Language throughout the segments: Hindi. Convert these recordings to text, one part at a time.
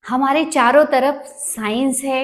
हमारे चारों तरफ साइंस है।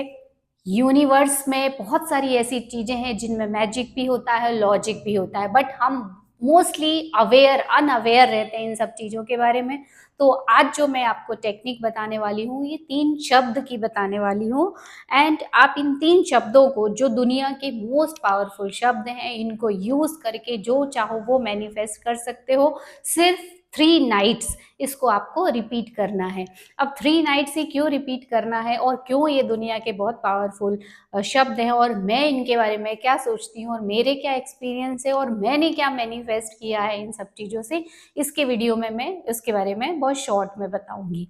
यूनिवर्स में बहुत सारी ऐसी चीजें हैं जिनमें मैजिक भी होता है, लॉजिक भी होता है, बट हम मोस्टली अवेयर अनअवेयर रहते हैं इन सब चीजों के बारे में। तो आज जो मैं आपको टेक्निक बताने वाली हूँ, ये 3 शब्द की बताने वाली हूँ। एंड आप इन 3 शब्दों को, जो दुनिया के मोस्ट पावरफुल शब्द हैं, इनको यूज करके जो चाहो वो मैनिफेस्ट कर सकते हो। सिर्फ 3 नाइट्स इसको आपको रिपीट करना है। अब 3 नाइट्स ही क्यों रिपीट करना है और क्यों ये दुनिया के बहुत पावरफुल शब्द हैं, और मैं इनके बारे में क्या सोचती हूँ और मेरे क्या एक्सपीरियंस है और मैंने क्या मैनिफेस्ट किया है इन सब चीज़ों से, इसके वीडियो में मैं इसके बारे में बहुत शॉर्ट में बताऊंगी।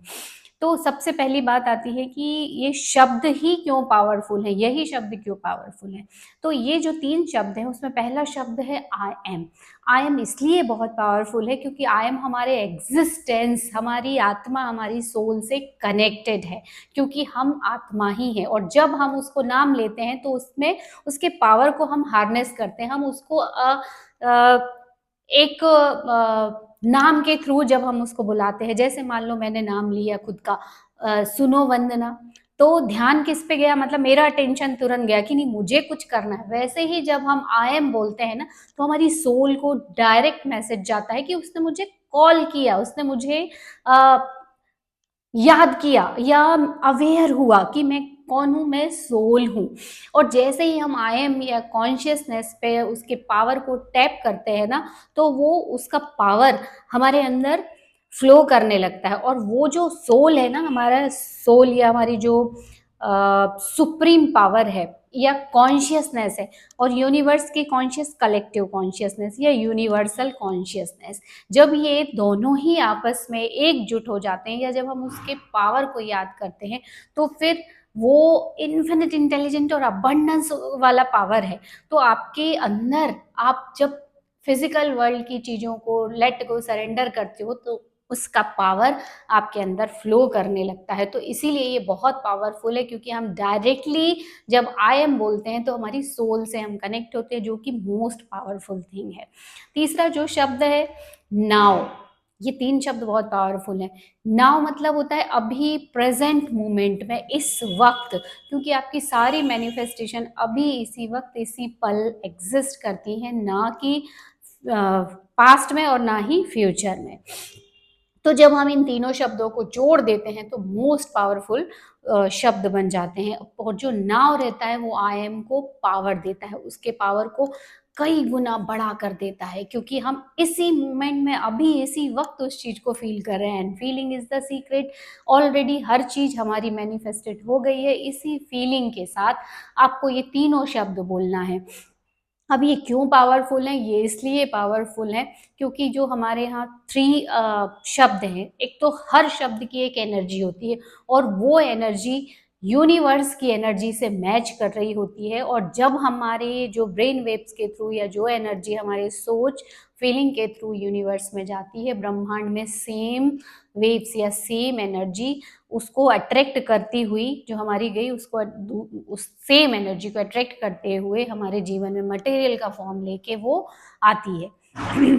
तो सबसे पहली बात आती है कि ये शब्द ही क्यों पावरफुल है, यही शब्द क्यों पावरफुल है। तो ये जो 3 शब्द हैं उसमें पहला शब्द है आई एम। आई एम इसलिए बहुत पावरफुल है क्योंकि आई एम हमारे एग्जिस्टेंस, हमारी आत्मा, हमारी सोल से कनेक्टेड है, क्योंकि हम आत्मा ही हैं। और जब हम उसको नाम लेते हैं तो उसमें उसके पावर को हम हार्नेस करते हैं। हम उसको एक नाम के थ्रू जब हम उसको बुलाते हैं, जैसे मान लो मैंने नाम लिया खुद का, सुनो वंदना, तो ध्यान किस पे गया, मतलब मेरा अटेंशन तुरंत गया कि नहीं मुझे कुछ करना है। वैसे ही जब हम आई एम बोलते हैं ना, तो हमारी सोल को डायरेक्ट मैसेज जाता है कि उसने मुझे कॉल किया, उसने मुझे याद किया या अवेयर हुआ कि मैं कौन हूं, मैं सोल हूं। और जैसे ही हम आई एम या कॉन्शियसनेस पे उसके पावर को टैप करते हैं ना, तो वो उसका पावर हमारे अंदर फ्लो करने लगता है। और वो जो सोल है ना, हमारा सोल या हमारी जो सुप्रीम पावर है या कॉन्शियसनेस है, और यूनिवर्स की कॉन्शियस, कलेक्टिव कॉन्शियसनेस या यूनिवर्सल कॉन्शियसनेस, जब ये दोनों ही आपस में एकजुट हो जाते हैं या जब हम उसके पावर को याद करते हैं, तो फिर वो इन्फिनिट इंटेलिजेंट और अबंडेंस वाला पावर है। तो आपके अंदर आप जब फिजिकल वर्ल्ड की चीजों को लेट गो, सरेंडर करते हो, तो उसका पावर आपके अंदर फ्लो करने लगता है। तो इसीलिए ये बहुत पावरफुल है, क्योंकि हम डायरेक्टली जब आई एम बोलते हैं तो हमारी सोल से हम कनेक्ट होते हैं, जो कि मोस्ट पावरफुल थिंग है। तीसरा जो शब्द है नाउ, ये 3 शब्द बहुत पावरफुल है। नाउ मतलब होता है अभी, प्रेजेंट मोमेंट में, इस वक्त, क्योंकि आपकी सारी मैनिफेस्टेशन अभी इसी वक्त इसी पल एग्जिस्ट करती है, ना कि पास्ट में और ना ही फ्यूचर में। तो जब हम इन तीनों शब्दों को जोड़ देते हैं तो मोस्ट पावरफुल शब्द बन जाते हैं। और जो नाव रहता है वो आई एम को पावर देता है, उसके पावर को कई गुना बढ़ा कर देता है, क्योंकि हम इसी मोमेंट में अभी इसी वक्त उस चीज को फील कर रहे हैं। And feeling is the secret. Already हर चीज हमारी मैनिफेस्टेड हो गई है। इसी फीलिंग के साथ आपको ये तीनों शब्द बोलना है। अब ये क्यों पावरफुल है, ये इसलिए पावरफुल है क्योंकि जो हमारे यहाँ 3 शब्द हैं, एक तो हर शब्द की एक एनर्जी होती है, और वो एनर्जी यूनिवर्स की एनर्जी से मैच कर रही होती है। और जब हमारे जो ब्रेन वेव्स के थ्रू या जो एनर्जी हमारे सोच, फीलिंग के थ्रू यूनिवर्स में जाती है, ब्रह्मांड में सेम वेव्स या सेम एनर्जी उसको अट्रैक्ट करती हुई जो हमारी गई, उसको उस सेम एनर्जी को अट्रैक्ट करते हुए हमारे जीवन में मटेरियल का फॉर्म लेके वो आती है।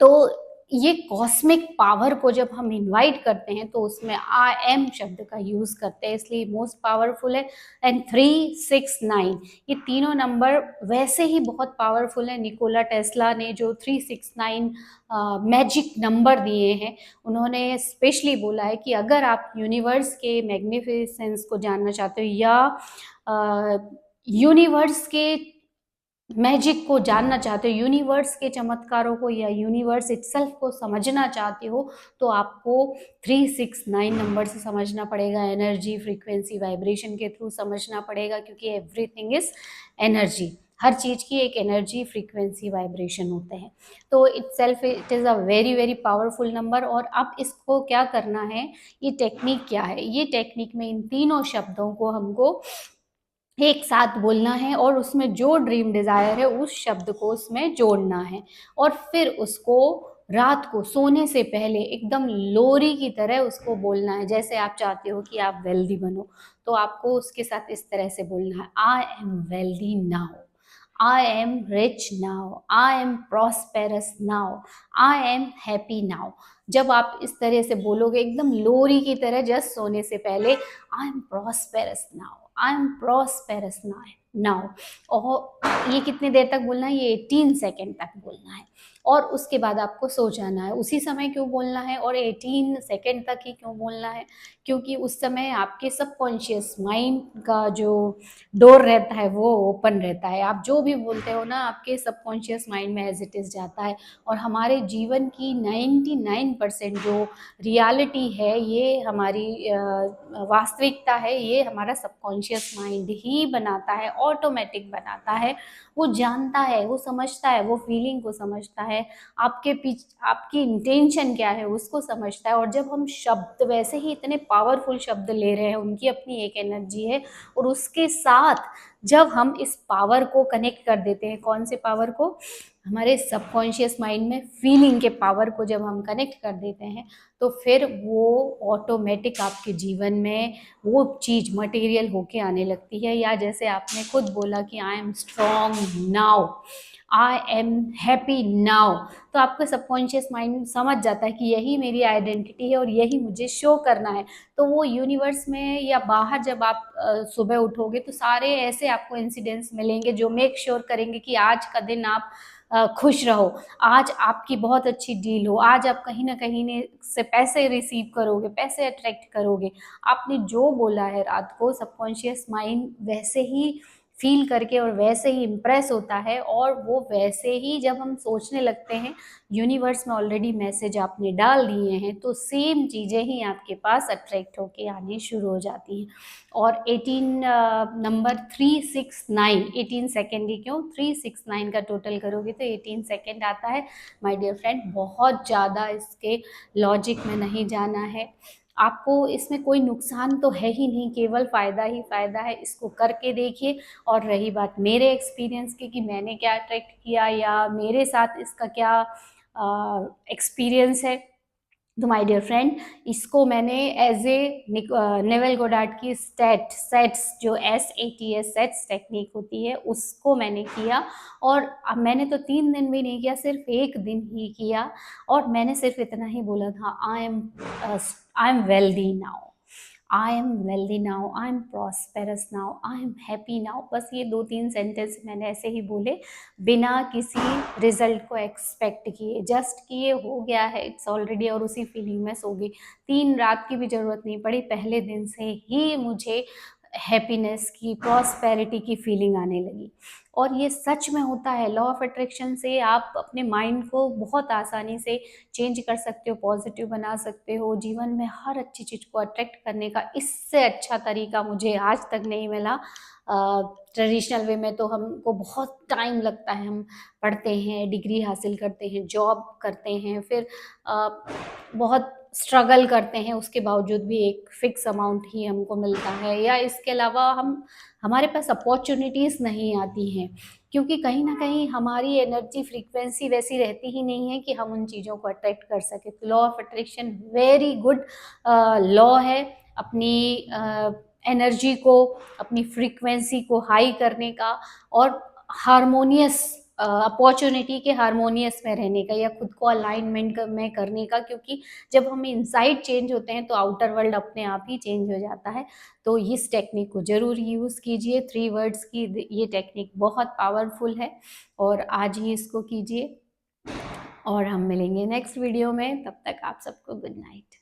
तो ये कॉस्मिक पावर को जब हम इनवाइट करते हैं तो उसमें आई एम शब्द का यूज करते हैं, इसलिए मोस्ट पावरफुल है। एंड 369, ये तीनों नंबर वैसे ही बहुत पावरफुल है। निकोला टेस्ला ने जो 369 मैजिक नंबर दिए हैं, उन्होंने स्पेशली बोला है कि अगर आप यूनिवर्स के मैग्निफिसेंस को जानना चाहते हो या यूनिवर्स के मैजिक को जानना चाहते हो, यूनिवर्स के चमत्कारों को या यूनिवर्स इटसेल्फ को समझना चाहते हो, तो आपको 369 नंबर से समझना पड़ेगा। एनर्जी, फ्रीक्वेंसी, वाइब्रेशन के थ्रू समझना पड़ेगा, क्योंकि एवरीथिंग इज एनर्जी। हर चीज की एक एनर्जी, फ्रीक्वेंसी, वाइब्रेशन होते हैं। तो itself it is a very very powerful number. और अब इसको क्या करना है, ये टेक्निक क्या है, ये टेक्निक में इन तीनों शब्दों को हमको एक साथ बोलना है, और उसमें जो ड्रीम डिजायर है उस शब्द को उसमें जोड़ना है। और फिर उसको रात को सोने से पहले एकदम लोरी की तरह उसको बोलना है। जैसे आप चाहते हो कि आप वेल्दी बनो, तो आपको उसके साथ इस तरह से बोलना है, I am wealthy now, I am rich now, I am prosperous now, I am happy now. जब आप इस तरह से बोलोगे एकदम लोरी की तरह जस्ट सोने से पहले, I am prosperous now, I am prosperous now. और ये कितनी देर तक बोलना है? ये 18 सेकेंड तक बोलना है। और उसके बाद आपको सो जाना है। उसी समय क्यों बोलना है और 18 सेकेंड तक ही क्यों बोलना है? क्योंकि उस समय आपके सबकॉन्शियस माइंड का जो डोर रहता है वो ओपन रहता है। आप जो भी बोलते हो ना, आपके सबकॉन्शियस माइंड में एज इट इज़ जाता है। और हमारे जीवन की 99% जो रियलिटी है, ये हमारी वास्तविकता है, ये हमारा सबकॉन्शियस माइंड ही बनाता है, ऑटोमेटिक बनाता है। वो जानता है, वो समझता है, वो फीलिंग को समझता है, आपकी इंटेंशन क्या है उसको समझता है। और जब हम शब्द वैसे ही इतने पावरफुल शब्द ले रहे हैं, उनकी अपनी एक एनर्जी है, और उसके साथ जब हम इस पावर को कनेक्ट कर देते हैं, कौन से पावर को? हमारे सबकॉन्शियस माइंड में फीलिंग के पावर को जब हम कनेक्ट कर देते हैं, तो फिर वो ऑटोमेटिक आपके जीवन में वो चीज़ मटेरियल होके आने लगती है। या जैसे आपने खुद बोला कि I am strong now, I am happy now, तो आपका सबकॉन्शियस माइंड समझ जाता है कि यही मेरी आइडेंटिटी है और यही मुझे शो करना है। तो वो यूनिवर्स में या बाहर जब आप सुबह उठोगे, तो सारे ऐसे आपको इंसिडेंट्स मिलेंगे जो मेक श्योर करेंगे कि आज का दिन आप खुश रहो, आज आपकी बहुत अच्छी डील हो, आज आप कहीं ना कहीं से पैसे रिसीव करोगे, पैसे अट्रैक्ट करोगे। आपने जो बोला है रात को, सबकॉन्शियस माइंड वैसे ही फील करके और वैसे ही इम्प्रेस होता है। और वो वैसे ही जब हम सोचने लगते हैं, यूनिवर्स में ऑलरेडी मैसेज आपने डाल दिए हैं, तो सेम चीज़ें ही आपके पास अट्रैक्ट होके आनी शुरू हो जाती हैं। और 18 नंबर 369, 18 सेकेंड ही क्यों, 369 का टोटल करोगे तो 18 सेकेंड आता है। माय डियर फ्रेंड, बहुत ज़्यादा इसके लॉजिक में नहीं जाना है। आपको इसमें कोई नुकसान तो है ही नहीं, केवल फ़ायदा ही फ़ायदा है। इसको करके देखिए। और रही बात मेरे एक्सपीरियंस की कि मैंने क्या अट्रैक्ट किया या मेरे साथ इसका क्या एक्सपीरियंस है, तो माय डियर फ्रेंड, इसको मैंने एज ए नेवल गोडार्ड की सेट्स, जो SATS सेट्स टेक्निक होती है, उसको मैंने किया। और अब मैंने तो 3 दिन भी नहीं किया, सिर्फ 1 दिन ही किया। और मैंने सिर्फ इतना ही बोला था, I am wealthy now, I am wealthy now, I am prosperous now, I am happy now. बस ये 2-3 सेंटेंस मैंने ऐसे ही बोले, बिना किसी रिजल्ट को एक्सपेक्ट किए, जस्ट कि ये हो गया है, इट्स ऑलरेडी, और उसी फीलिंग में सो गई। 3 रात की भी ज़रूरत नहीं पड़ी, पहले दिन से ही मुझे हैप्पीनेस की, प्रॉस्पेरिटी की फीलिंग आने लगी। और ये सच में होता है। लॉ ऑफ अट्रैक्शन से आप अपने माइंड को बहुत आसानी से चेंज कर सकते हो, पॉजिटिव बना सकते हो। जीवन में हर अच्छी चीज़ को अट्रैक्ट करने का इससे अच्छा तरीका मुझे आज तक नहीं मिला। ट्रेडिशनल वे में तो हमको बहुत टाइम लगता है, हम पढ़ते हैं, डिग्री हासिल करते हैं, जॉब करते हैं, फिर बहुत स्ट्रगल करते हैं, उसके बावजूद भी एक फिक्स अमाउंट ही हमको मिलता है। या इसके अलावा हमारे पास अपॉर्चुनिटीज़ नहीं आती हैं, क्योंकि कहीं ना कहीं हमारी एनर्जी फ्रीक्वेंसी वैसी रहती ही नहीं है कि हम उन चीज़ों को अट्रैक्ट कर सके। तो law of attraction very good law है, अपनी एनर्जी को, अपनी फ्रीक्वेंसी को हाई करने का, और हारमोनियस अपॉर्चुनिटी के हारमोनियस में रहने का, या खुद को अलाइनमेंट में करने का। क्योंकि जब हम इनसाइड चेंज होते हैं तो आउटर वर्ल्ड अपने आप ही चेंज हो जाता है। तो इस टेक्निक को ज़रूर यूज़ कीजिए। 3 वर्ड्स की ये टेक्निक बहुत पावरफुल है, और आज ही इसको कीजिए। और हम मिलेंगे नेक्स्ट वीडियो में, तब तक आप सबको गुड नाइट।